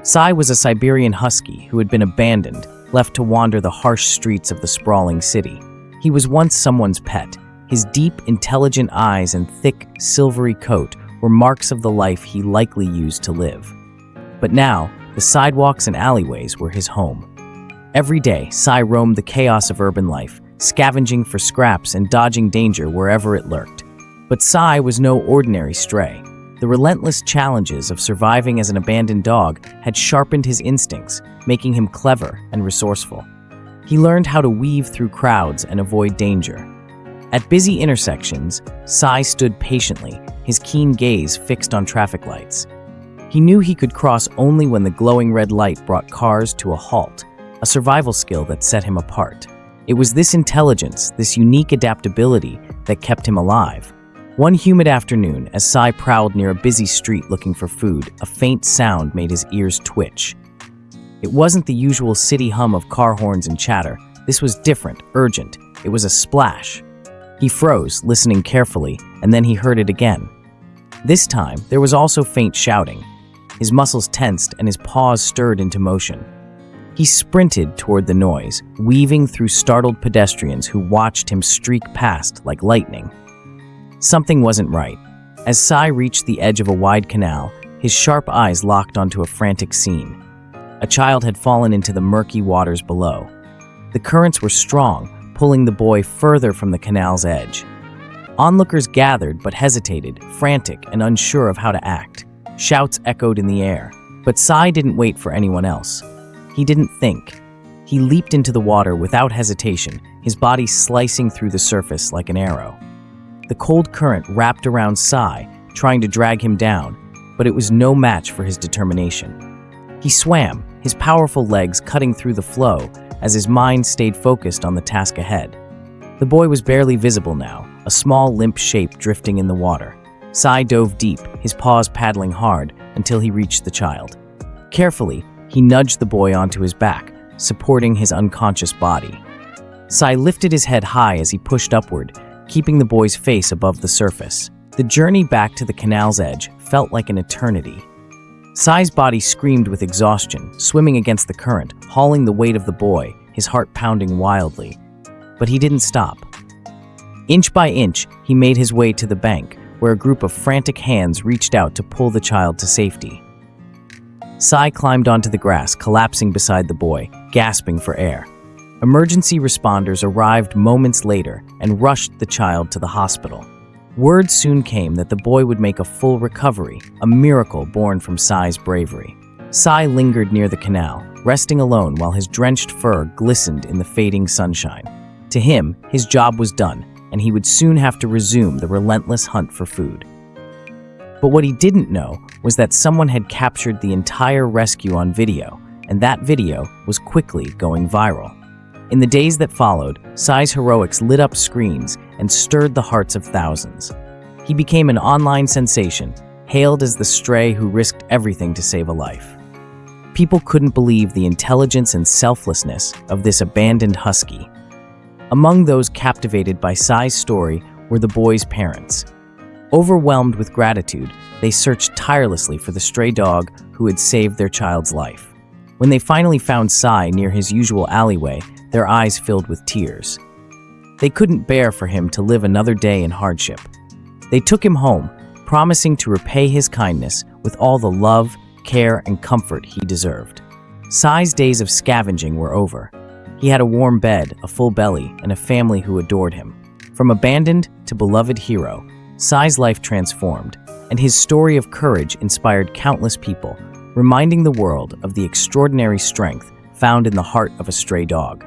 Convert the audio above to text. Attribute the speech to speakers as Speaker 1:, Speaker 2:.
Speaker 1: Sai was a Siberian Husky who had been abandoned, left to wander the harsh streets of the sprawling city. He was once someone's pet. His deep, intelligent eyes and thick, silvery coat were marks of the life he likely used to live. But now, the sidewalks and alleyways were his home. Every day, Sai roamed the chaos of urban life, scavenging for scraps and dodging danger wherever it lurked. But Sai was no ordinary stray. The relentless challenges of surviving as an abandoned dog had sharpened his instincts, making him clever and resourceful. He learned how to weave through crowds and avoid danger. At busy intersections, Sai stood patiently, his keen gaze fixed on traffic lights. He knew he could cross only when the glowing red light brought cars to a halt, a survival skill that set him apart. It was this intelligence, this unique adaptability, that kept him alive. One humid afternoon, as Sai prowled near a busy street looking for food, a faint sound made his ears twitch. It wasn't the usual city hum of car horns and chatter. This was different, urgent. It was a splash. He froze, listening carefully, and then he heard it again. This time, there was also faint shouting. His muscles tensed and his paws stirred into motion. He sprinted toward the noise, weaving through startled pedestrians who watched him streak past like lightning. Something wasn't right. As Sai reached the edge of a wide canal, his sharp eyes locked onto a frantic scene. A child had fallen into the murky waters below. The currents were strong, pulling the boy further from the canal's edge. Onlookers gathered but hesitated, frantic and unsure of how to act. Shouts echoed in the air, but Sai didn't wait for anyone else. He didn't think. He leaped into the water without hesitation, his body slicing through the surface like an arrow. The cold current wrapped around Sai, trying to drag him down, but it was no match for his determination. He swam, his powerful legs cutting through the flow as his mind stayed focused on the task ahead. The boy was barely visible now, a small limp shape drifting in the water. Sai dove deep, his paws paddling hard, until he reached the child. Carefully, he nudged the boy onto his back, supporting his unconscious body. Sai lifted his head high as he pushed upward, keeping the boy's face above the surface. The journey back to the canal's edge felt like an eternity. Sai's body screamed with exhaustion, swimming against the current, hauling the weight of the boy, his heart pounding wildly. But he didn't stop. Inch by inch, he made his way to the bank, where a group of frantic hands reached out to pull the child to safety. Sai climbed onto the grass, collapsing beside the boy, gasping for air. Emergency responders arrived moments later and rushed the child to the hospital. Word soon came that the boy would make a full recovery, a miracle born from Sai's bravery. Sai lingered near the canal, resting alone while his drenched fur glistened in the fading sunshine. To him, his job was done, and he would soon have to resume the relentless hunt for food. But what he didn't know was that someone had captured the entire rescue on video, and that video was quickly going viral. In the days that followed, Sai's heroics lit up screens and stirred the hearts of thousands. He became an online sensation, hailed as the stray who risked everything to save a life. People couldn't believe the intelligence and selflessness of this abandoned husky. Among those captivated by Sai's story were the boy's parents. Overwhelmed with gratitude, they searched tirelessly for the stray dog who had saved their child's life. When they finally found Sai near his usual alleyway, their eyes filled with tears. They couldn't bear for him to live another day in hardship. They took him home, promising to repay his kindness with all the love, care, and comfort he deserved. Sai's days of scavenging were over. He had a warm bed, a full belly, and a family who adored him. From abandoned to beloved hero, Sai's life transformed, and his story of courage inspired countless people, reminding the world of the extraordinary strength found in the heart of a stray dog.